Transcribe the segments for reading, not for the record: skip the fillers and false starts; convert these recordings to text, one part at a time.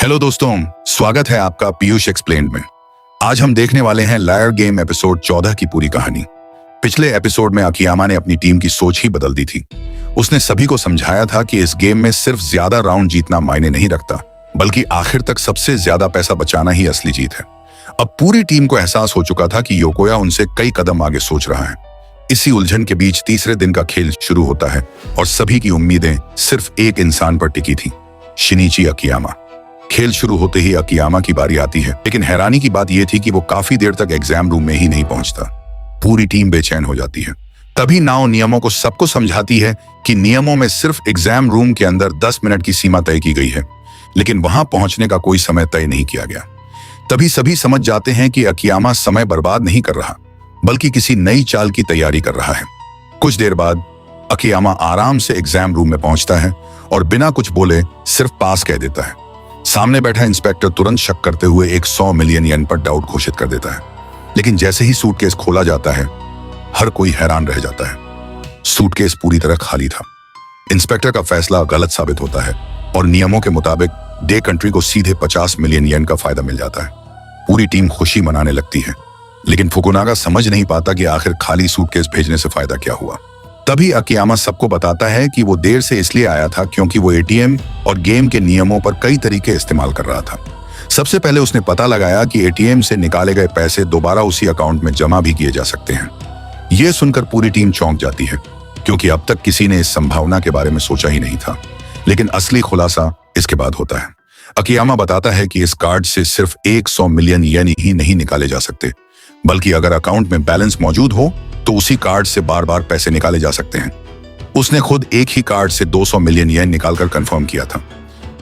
Hello दोस्तों, स्वागत है आपका पीयूष एक्सप्लेन्ड में। आज हम देखने वाले हैं लायर गेम एपिसोड 14 की पूरी कहानी। पिछले एपिसोड में अकियामा ने अपनी टीम की सोच ही बदल दी थी। उसने सभी को समझाया था कि इस गेम में सिर्फ ज्यादा राउंड जीतना मायने नहीं रखता, बल्कि आखिर तक सबसे ज्यादा पैसा बचाना ही असली जीत है। अब पूरी टीम को एहसास हो चुका था कि योकोया उनसे कई कदम आगे सोच रहा है। इसी उलझन के बीच तीसरे दिन का खेल शुरू होता है और सभी की उम्मीदें सिर्फ एक इंसान पर टिकी थी, शिनिची अकियामा। खेल शुरू होते ही अकियामा की बारी आती है, लेकिन हैरानी की बात यह थी कि वो काफी देर तक एग्जाम रूम में ही नहीं पहुंचता। पूरी टीम बेचैन हो जाती है। तभी नाओ नियमों को सबको समझाती है कि नियमों में सिर्फ एग्जाम रूम के अंदर 10 मिनट की सीमा तय की गई है, लेकिन वहां पहुंचने का कोई समय तय नहीं किया गया। तभी सभी समझ जाते हैं कि अकियामा समय बर्बाद नहीं कर रहा, बल्कि किसी नई चाल की तैयारी कर रहा है। कुछ देर बाद अकियामा आराम से एग्जाम रूम में पहुंचता है और बिना कुछ बोले सिर्फ पास कह देता है। सामने बैठा इंस्पेक्टर तुरंत शक करते हुए एक 100 मिलियन येन पर डाउट घोषित कर देता है, लेकिन जैसे ही सूटकेस खोला जाता है, हर कोई हैरान रह जाता है। सूटकेस पूरी तरह खाली था। इंस्पेक्टर का फैसला गलत साबित होता है और नियमों के मुताबिक डे कंट्री को सीधे 50 मिलियन येन का फायदा मिल जाता है। पूरी टीम खुशी मनाने लगती है, लेकिन फुकुनागा समझ नहीं पाता कि आखिर खाली सूटकेस भेजने से फायदा क्या हुआ। तभी अकियामा सबको बताता है कि वो देर से इसलिए आया था क्योंकि वो एटीएम और गेम के नियमों पर कई तरीके इस्तेमाल कर रहा था। सबसे पहले उसने पता लगाया कि एटीएम से निकाले गए पैसे दोबारा उसी अकाउंट में जमा भी किए जा सकते हैं। यह सुनकर पूरी टीम चौंक जाती है, क्योंकि अब तक किसी ने इस संभावना के बारे में सोचा ही नहीं था। लेकिन असली खुलासा इसके बाद होता है। अकियामा बताता है कि इस कार्ड से सिर्फ 100 मिलियन येन ही नहीं निकाले जा सकते, बल्कि अगर अकाउंट में बैलेंस मौजूद हो तो उसी कार्ड से बार बार पैसे निकाले जा सकते हैं। उसने खुद एक ही कार्ड से 200 मिलियन येन निकालकर कंफर्म किया था।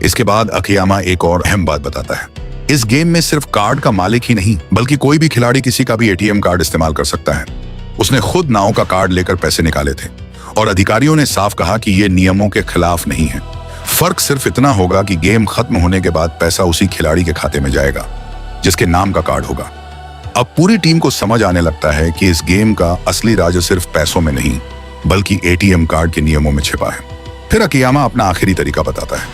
इसके बाद अकियामा एक और अहम बात बताता है। इस गेम में सिर्फ कार्ड का मालिक ही नहीं, बल्कि कोई भी खिलाड़ी किसी का भी एटीएम कार्ड इस्तेमाल कर सकता है। उसने खुद नाओ का कार्ड लेकर पैसे निकाले थे और अधिकारियों ने साफ कहा कि ये नियमों के खिलाफ नहीं है। फर्क सिर्फ इतना होगा कि गेम खत्म होने के बाद पैसा उसी खिलाड़ी के खाते में जाएगा जिसके नाम का कार्ड होगा। अब पूरी टीम को समझ आने लगता है कि इस गेम का असली राज सिर्फ पैसों में नहीं, बल्कि एटीएम कार्ड के नियमों में छिपा है। फिर अकियामा अपना आखिरी तरीका बताता है।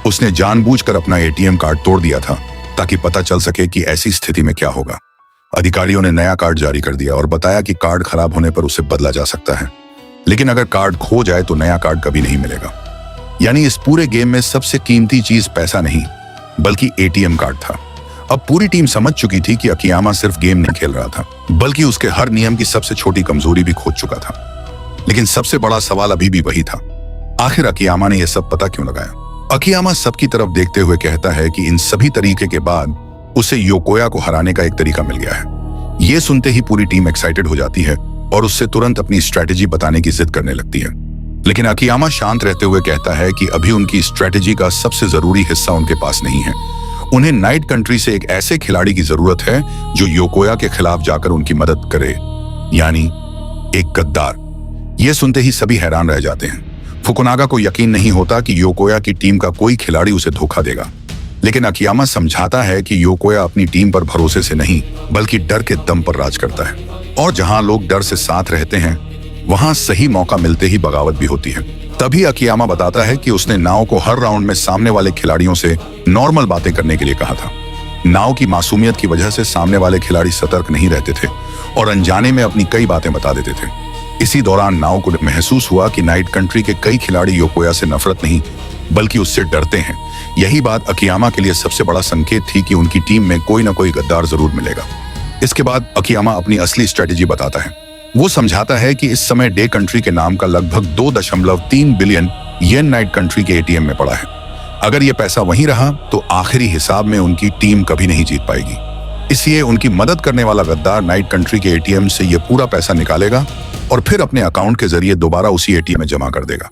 उसने जानबूझकर अपना एटीएम कार्ड तोड़ दिया था ताकि पता चल सके कि ऐसी स्थिति में क्या होगा। अधिकारियों ने नया कार्ड जारी कर दिया और बताया कि कार्ड खराब होने पर उसे बदला जा सकता है, लेकिन अगर कार्ड खो जाए तो नया कार्ड कभी नहीं मिलेगा। यानी इस पूरे गेम में सबसे कीमती चीज पैसा नहीं, बल्कि एटीएम कार्ड था। अब पूरी टीम समझ चुकी थी कि अकियामा सिर्फ गेम नहीं खेल रहा था, बल्कि उसके हर नियम की सबसे छोटी कमजोरी भी खोज चुका था। लेकिन सबसे बड़ा सवाल अभी भी वही था, आखिर अकियामा ने यह सब पता क्यों लगाया? अकियामा सबकी तरफ देखते हुए कहता है कि इन सभी तरीके के बाद उसे योकोया को हराने का एक तरीका मिल गया है। यह सुनते ही पूरी टीम एक्साइटेड हो जाती है और उससे तुरंत अपनी स्ट्रेटेजी बताने की जिद करने लगती है। लेकिन अकियामा शांत रहते हुए कहता है कि अभी उनकी स्ट्रेटेजी का सबसे जरूरी हिस्सा उनके पास नहीं है। उन्हें नाइट कंट्री से एक ऐसे खिलाड़ी की जरूरत है जो योकोया के खिलाफ जाकर उनकी मदद करे, यानी एक गद्दार। यह सुनते ही सभी हैरान रह जाते हैं। फुकुनागा को यकीन नहीं होता कि योकोया की टीम का कोई खिलाड़ी उसे धोखा देगा, लेकिन अकियामा समझाता है कि योकोया अपनी टीम पर भरोसे से नहीं, बल्कि डर के दम पर राज करता है, और जहां लोग डर से साथ रहते हैं वहां सही मौका मिलते ही बगावत भी होती है। तभी अकियामा बताता है कि उसने नाओ को हर राउंड में सामने वाले खिलाड़ियों से नॉर्मल बातें करने के लिए कहा था। नाओ की मासूमियत की वजह से सामने वाले खिलाड़ी सतर्क नहीं रहते थे और अनजाने में अपनी कई बातें बता देते थे। इसी दौरान नाओ को महसूस हुआ कि नाइट कंट्री के कई खिलाड़ी योकोया से नफरत नहीं, बल्कि उससे डरते हैं। यही बात अकियामा के लिए सबसे बड़ा संकेत थी कि उनकी टीम में कोई ना कोई गद्दार जरूर मिलेगा। इसके बाद अकियामा अपनी असली स्ट्रेटेजी बताता है। वो समझाता है कि इस समय डे कंट्री के नाम का लगभग 2.3 बिलियन येन नाइट कंट्री के एटीएम में पड़ा है। अगर ये पैसा वहीं रहा तो आखिरी हिसाब में उनकी टीम कभी नहीं जीत पाएगी। इसलिए उनकी मदद करने वाला गद्दार नाइट कंट्री के एटीएम से ये पूरा पैसा निकालेगा और फिर अपने अकाउंट के जरिए दोबारा उसी एटीएम में जमा कर देगा।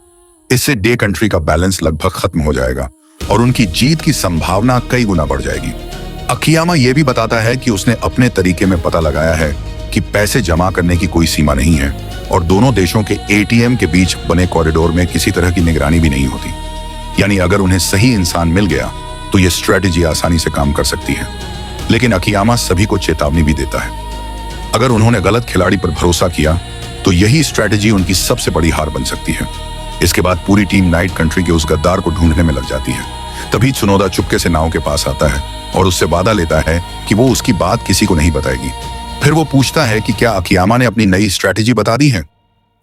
इससे डे कंट्री का बैलेंस लगभग खत्म हो जाएगा और उनकी जीत की संभावना कई गुना बढ़ जाएगी। अकियामा ये भी बताता है कि उसने अपने तरीके में पता लगाया है कि पैसे जमा करने की कोई सीमा नहीं है और दोनों देशों के एटीएम के बीच बने कॉरिडोर में किसी तरह की निगरानी भी नहीं होती। यानी अगर उन्हें सही इंसान मिल गया तो ये स्ट्रेटेजी आसानी से काम कर सकती है। लेकिन अकियामा सभी को चेतावनी भी देता है, अगर उन्होंने गलत खिलाड़ी पर भरोसा किया तो यही स्ट्रेटेजी उनकी सबसे बड़ी हार बन सकती है। इसके बाद पूरी टीम नाइट कंट्री के उस गद्दार को ढूंढने में लग जाती है। तभी त्सुनोदा चुपके से नाओ के पास आता है और उससे वादा लेता है कि वो उसकी बात किसी को नहीं बताएगी। फिर वो पूछता है कि क्या अकियामा ने अपनी नई स्ट्रैटेजी बता दी है।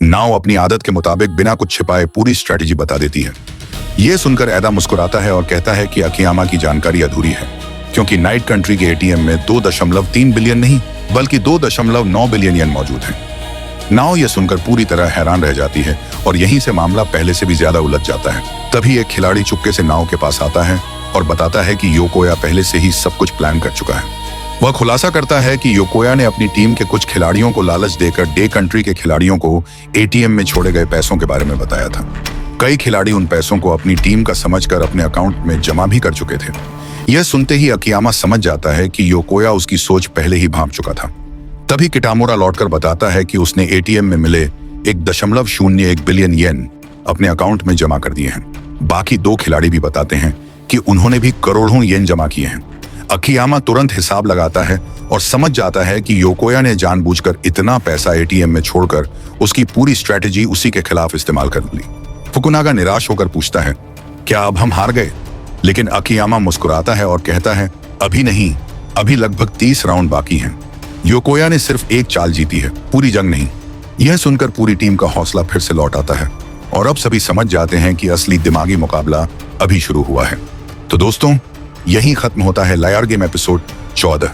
नाओ अपनी आदत के मुताबिक बिना कुछ छिपाए पूरी स्ट्रैटेजी बता देती है। ये सुनकर एदा मुस्कुराता है और कहता है कि अकियामा की जानकारी अधूरी है, क्योंकि नाइट कंट्री के एटीएम में 2.3 बिलियन नहीं बल्कि 2.9 बिलियन येन मौजूद हैं। नाओ यह सुनकर पूरी तरह हैरान रह जाती है और यहीं से मामला पहले से भी ज्यादा उलझ जाता है। तभी एक खिलाड़ी चुपके से नाओ के पास आता है और बताता है कि योकोया पहले से ही सब कुछ प्लान कर चुका है। वह खुलासा करता है कि योकोया ने अपनी टीम के कुछ खिलाड़ियों को लालच देकर डे कंट्री के खिलाड़ियों को एटीएम में छोड़े गए पैसों के बारे में बताया था। कई खिलाड़ी उन पैसों को अपनी टीम का समझकर अपने अकाउंट में जमा भी कर चुके थे। यह सुनते ही अकियामा समझ जाता है कि योकोया उसकी सोच पहले ही भांप चुका था। तभी किटामुरा लौटकर बताता है कि उसने एटीएम में मिले 1.01 बिलियन येन अपने अकाउंट में जमा कर दिए हैं। बाकी 2 खिलाड़ी भी बताते हैं कि उन्होंने भी करोड़ों येन जमा किए हैं। अकियामा तुरंत हिसाब लगाता है और समझ जाता है कि योकोया ने जानबूझकर इतना पैसा एटीएम में छोड़कर उसकी पूरी स्ट्रैटेजी उसी के खिलाफ इस्तेमाल कर ली। फुकुनागा निराश होकर पूछता है, क्या अब हम हार गए? लेकिन अकियामा मुस्कुराता है और कहता है, अभी नहीं, अभी लगभग 30 राउंड बाकी हैं। योकोया ने सिर्फ एक चाल जीती है, पूरी जंग नहीं। यह सुनकर पूरी टीम का हौसला फिर से लौट आता है और अब सभी समझ जाते हैं कि असली दिमागी मुकाबला अभी शुरू हुआ है। तो दोस्तों, यहीं खत्म होता है लायर गेम एपिसोड 14।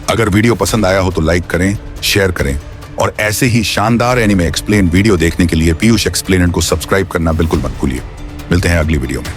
अगर वीडियो पसंद आया हो तो लाइक करें, शेयर करें और ऐसे ही शानदार एनीमे एक्सप्लेन वीडियो देखने के लिए पीयूष एक्सप्लेनर को सब्सक्राइब करना बिल्कुल मत भूलिए। मिलते हैं अगली वीडियो में।